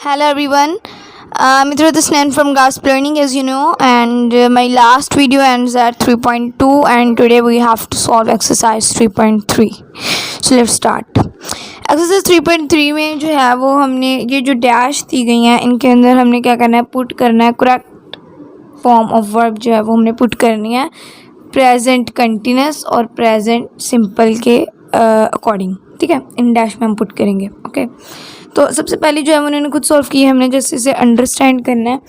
Hello everyone. Mitra Disnan from Gasp Learning, as you know, and my last video ends at 3.2, and today we have to solve exercise 3.3. So let's start. Exercise 3.3 में जो है वो हमने ये जो dash दी गई हैं इनके अंदर हमने क्या करना है, पुट करना है करेक्ट फॉर्म ऑफ वर्ब जो है वो हमने पुट करनी है प्रेजेंट कंटिन्यूस और प्रेजेंट सिंपल के अकॉर्डिंग, ठीक है। इन डैश में हम पुट करेंगे, ओके। तो सबसे पहली जो है उन्होंने खुद सॉल्व की है, हमने जैसे इसे अंडरस्टैंड करना है।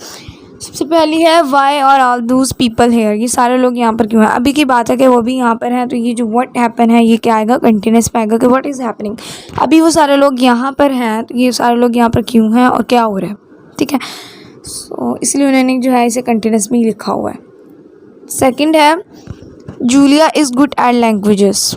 सबसे पहली है वाई और ऑल दूज पीपल हेयर, ये सारे लोग यहाँ पर क्यों हैं। अभी की बात है कि वो भी यहाँ पर हैं, तो ये जो व्हाट हैपन है ये क्या आएगा, कंटिन्यूस में आएगा कि व्हाट इज़ हैपनिंग। अभी वो सारे लोग यहाँ पर हैं, तो ये सारे लोग यहाँ पर क्यों हैं और क्या हो रहा है, ठीक है। सो इसलिए उन्होंने जो है इसे कंटिन्यूस में ही लिखा हुआ है। सेकेंड है Julia is good at languages.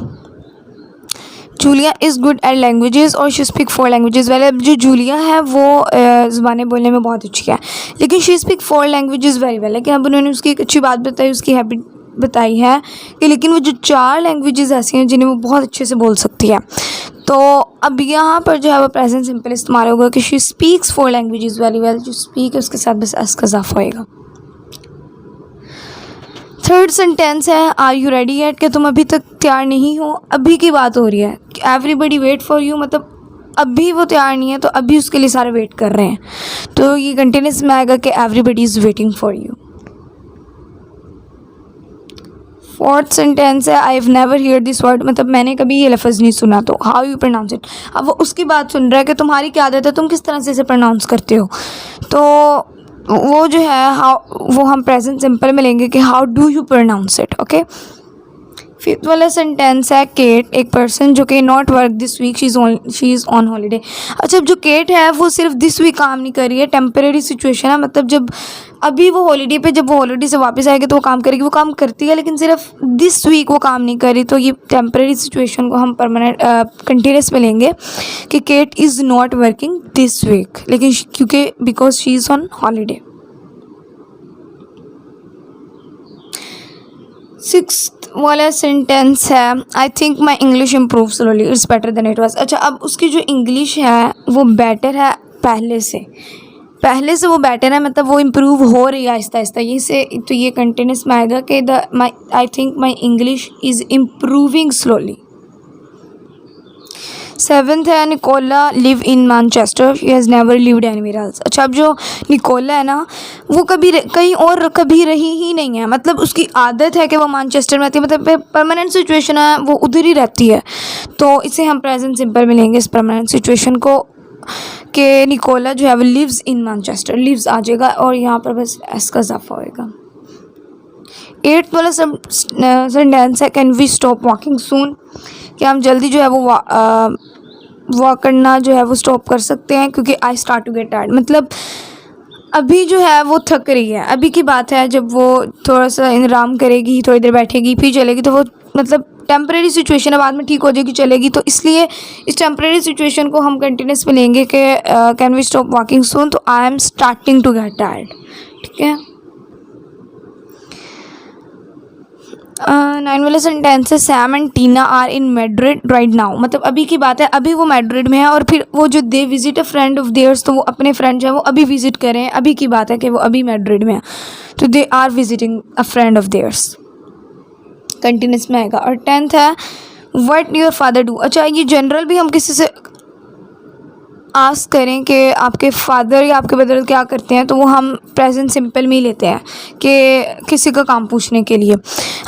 Julia is good at languages और शी स्पीक 4 लैंग्वेजेस। वेल, जो जूलिया है वो ज़ुबानें बोलने में बहुत अच्छी है, लेकिन she speak 4 languages very well है कि अब उन्होंने उसकी एक अच्छी बात बताई, उसकी हैबिट बताई है कि लेकिन वो जो 4 लैंग्वेजेस ऐसी हैं जिन्हें वो बहुत अच्छे से बोल सकती है। तो अब यहाँ पर जो है वो प्रेजेंट सिंपल इस्तेमाल होगा कि she speaks 4 languages very well. जो स्पीक है उसके साथ बस एस का इजाफा होएगा। थर्ड सेंटेंस है आर यू रेडी एट, कि तुम अभी तक तैयार नहीं हो। अभी की बात हो रही है कि एवरीबडी वेट फॉर यू, मतलब अभी वो तैयार नहीं है तो अभी उसके लिए सारे वेट कर रहे हैं, तो ये कंटिन्यूस में आएगा कि everybody is waiting for you. Fourth sentence है I have never hear this word, मतलब मैंने कभी ये लफ्ज़ नहीं सुना, तो हाउ यू प्रोनाउंस इट। अब वो उसकी बात सुन रहा है कि तुम्हारी क्या आदत है, तुम किस तरह से इसे प्रोनाउंस करते हो। तो वो जो है हाउ, वो हम प्रेजेंट सिंपल में लेंगे कि how do you pronounce it, okay. Fifth वाला सेंटेंस है केट एक पर्सन जो कि not work this week, she is on holiday. अच्छा, जो केट है वो सिर्फ दिस वीक काम नहीं कर रही है, टेम्परेरी सिचुएशन है, मतलब जब अभी वो हॉलीडे पे, जब वो हॉलीडे से वापस आएगी तो वो काम करेगी, वो काम करती है लेकिन सिर्फ दिस वीक वो काम नहीं कर रही। तो ये टेम्परेरी सिचुएशन को हम परमानेंट कंटिन्यूस में लेंगे कि Kate is not working this week, लेकिन क्योंकि because she is on holiday. Six वाला सेंटेंस है I think my English improve slowly it's better than it was. अच्छा, अब उसकी जो इंग्लिश है वो बेटर है पहले से वो बेटर है, मतलब वो इम्प्रूव हो रही है आहिस्ता आहिस्ता। ये से तो ये कंटिन्यूस में आएगा कि the my I think my English is improving slowly. Seventh है Nicola live in Manchester, she has never lived anywhere else. अच्छा, अब जो निकोला है ना वो कभी कहीं और कभी रही ही नहीं है, मतलब उसकी आदत है कि वो मैनचेस्टर में आती है, मतलब परमानेंट सिचुएशन है वो उधर ही रहती है। तो इसे हम प्रेजेंट सिंपल में लेंगे इस परमानेंट सिचुएशन को कि निकोला जो है वो लिव्स इन मैनचेस्टर, लिव्स आ जाएगा और यहाँ पर बस एस का इजाफा होएगा। एट्थ वाला सेंटेंस है कैन वी स्टॉप वॉकिंग सून, कि हम जल्दी जो है वो वॉक करना जो है वो स्टॉप कर सकते हैं क्योंकि I start to get tired, मतलब अभी जो है वो थक रही है। अभी की बात है जब वो थोड़ा सा आराम करेगी, थोड़ी देर बैठेगी फिर चलेगी, तो वो मतलब टेम्परेरी सिचुएशन है, बाद में ठीक हो जाएगी चलेगी। तो इसलिए इस टेम्परेरी सिचुएशन को हम कंटिन्यूस में लेंगे कि can we stop walking soon, तो I am starting to get tired, ठीक है। 9 वाला सेंटेंस है Sam and Tina are in Madrid right now, मतलब अभी की बात है अभी वो मैड्रिड में है और फिर वो जो they visit a friend of theirs, तो वो अपने फ्रेंड जो है वो अभी विजिट करें। अभी की बात है कि वो अभी मैड्रिड में है, तो they are visiting a friend of theirs, continuous में आएगा। और 10th है व्हाट योर फादर डू। अच्छा, ये जनरल भी हम किसी से आस्क करें कि आपके फादर या आपके ब्रदर क्या करते हैं, तो वो हम प्रेजेंट सिंपल में ही लेते हैं कि किसी का काम पूछने के लिए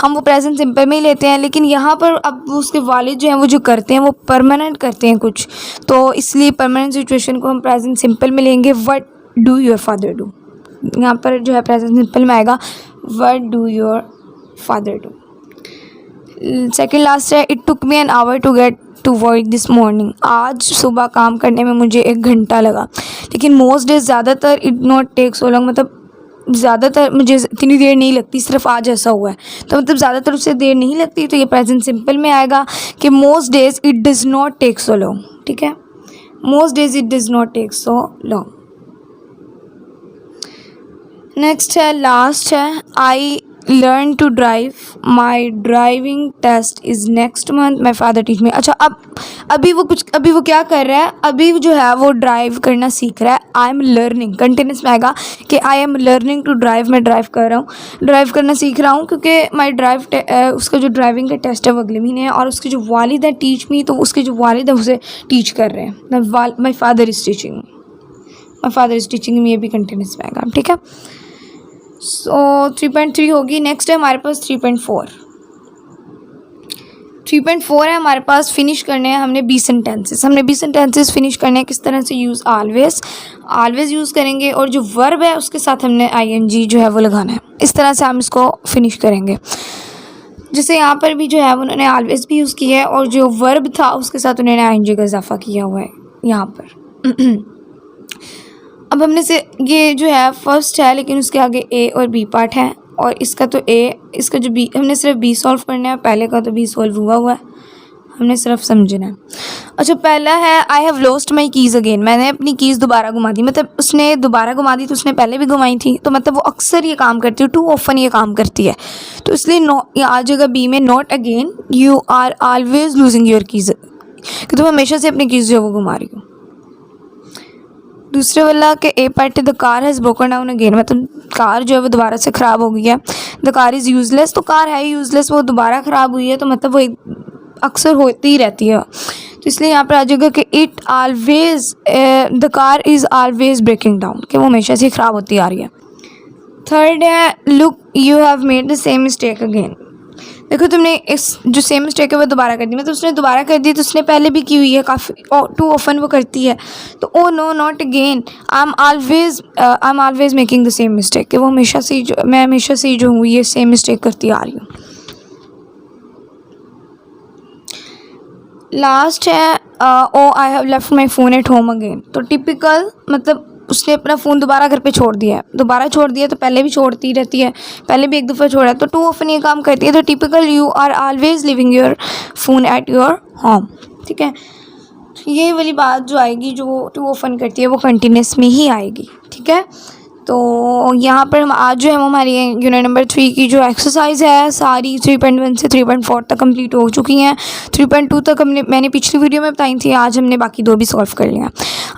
हम वो प्रेजेंट सिंपल में ही लेते हैं। लेकिन यहाँ पर अब उसके वालिद जो हैं वो जो करते हैं वो परमानेंट करते हैं कुछ, तो इसलिए परमानेंट सिचुएशन को हम प्रेजेंट सिंपल में लेंगे what do your father do. यहाँ पर जो है प्रेजेंट सिंपल में आएगा what do your father do. Second last है it took me an hour to get to work this morning, आज सुबह काम करने में मुझे 1 घंटा लगा, लेकिन मोस्ट डेज ज़्यादातर it not take so long, मतलब ज़्यादातर मुझे इतनी देर नहीं लगती, सिर्फ आज ऐसा हुआ है, तो मतलब ज़्यादातर उससे देर नहीं लगती, तो ये प्रेजेंट सिंपल में आएगा कि most days it does not take so long, ठीक है। Most days it does not take so long. Next है लास्ट है I learn to drive, my driving test is next month, my father teach me. अच्छा, अभी वो क्या कर रहा है, अभी जो है वो ड्राइव करना सीख रहा है। आई एम लर्निंग, कंटिन्यूस में आएगा कि I am learning to drive, मैं ड्राइव कर रहा हूँ, ड्राइव करना सीख रहा हूँ, क्योंकि माई उसका जो ड्राइविंग का टेस्ट है वो अगले महीने है, और उसके जो वालिद है टीच मी, तो उसके जो वालिद है उसे टीच कर रहे हैं। My father is teaching, my father is teaching me, ये भी कंटिन्यूस में आएगा, ठीक है। सो 3.3 होगी। नेक्स्ट है हमारे पास 3.4। 3.4 है हमारे पास। फिनिश करने हैं हमने 20 सेंटेंसेस। हमने 20 सेंटेंसेस फिनिश करने हैं। किस तरह से? यूज़ ऑलवेज यूज़ करेंगे, और जो वर्ब है उसके साथ हमने ING जो है वो लगाना है। इस तरह से हम इसको फिनिश करेंगे। जैसे यहाँ पर भी जो है उन्होंने ऑलवेज भी यूज़ किया है, और जो वर्ब था उसके साथ उन्होंने ING का इजाफा किया हुआ है यहाँ पर। अब हमने से ये जो है फर्स्ट है, लेकिन उसके आगे A और B पार्ट है, और इसका तो A, इसका जो B, हमने सिर्फ B सॉल्व करना है। पहले का तो B सॉल्व हुआ है, हमने सिर्फ समझना है। अच्छा, पहला है I have lost my keys again, मैंने अपनी कीज़ दोबारा घुमा दी। मतलब उसने दोबारा घुमा दी, तो उसने पहले भी घुमाई थी, तो मतलब वो अक्सर ये काम करती है, टू ऑफन ये काम करती है, तो इसलिए आ जाएगा B में not again, you are always losing your keys, कि तुम हमेशा से अपनी कीज़ जो वो घुमा रही हो। दूसरे वाला के A part, the car has broken down again, मतलब कार जो है वो दोबारा से ख़राब हो गई है। द कार इज़ यूज़लेस, तो कार है यूज़लेस, वो दोबारा ख़राब हुई है, तो मतलब वो अक्सर होती ही रहती है, तो इसलिए यहाँ पर आ जाएगा कि it always, the car is always breaking down, कि वो हमेशा से ख़राब होती आ रही है। थर्ड है look you have made the same mistake again, देखो तुमने इस जो सेम मिस्टेक है वो दोबारा कर दी, मतलब उसने दोबारा कर दी, तो उसने पहले भी की हुई है काफ़ी, टू ऑफन वो करती है, तो oh no not again, I am always making the same mistake, कि वो हमेशा से मैं हमेशा से जो हूँ ये सेम मिस्टेक करती आ रही हूँ। लास्ट है oh I have left my phone at home again, तो टिपिकल मतलब उसने अपना फ़ोन दोबारा घर पे छोड़ दिया है, दोबारा छोड़ दिया तो पहले भी छोड़ती रहती है, पहले भी एक दफ़ा छोड़ा है, तो टू ऑफन ये काम करती है, तो typical you are always living your phone at your home, ठीक है। ये वाली बात जो आएगी जो टू ऑफन करती है वो कंटिन्यूस में ही आएगी, ठीक है। तो यहाँ पर हम आज जो है हमारी यूनिट नंबर 3 की जो एक्सरसाइज है सारी 3.1 से 3.4 तक कंप्लीट हो चुकी हैं। 3.2 तक मैंने पिछली वीडियो में बताई थी, आज हमने बाकी 2 भी सॉल्व कर लिया।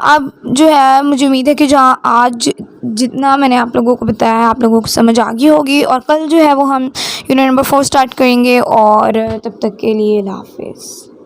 अब जो है मुझे उम्मीद है कि जहाँ आज जितना मैंने आप लोगों को बताया है आप लोगों को समझ आ गई होगी, और कल जो है वो हम यूनिट नंबर 4 स्टार्ट करेंगे, और तब तक के लिए अल्लाह हाफ़िज़।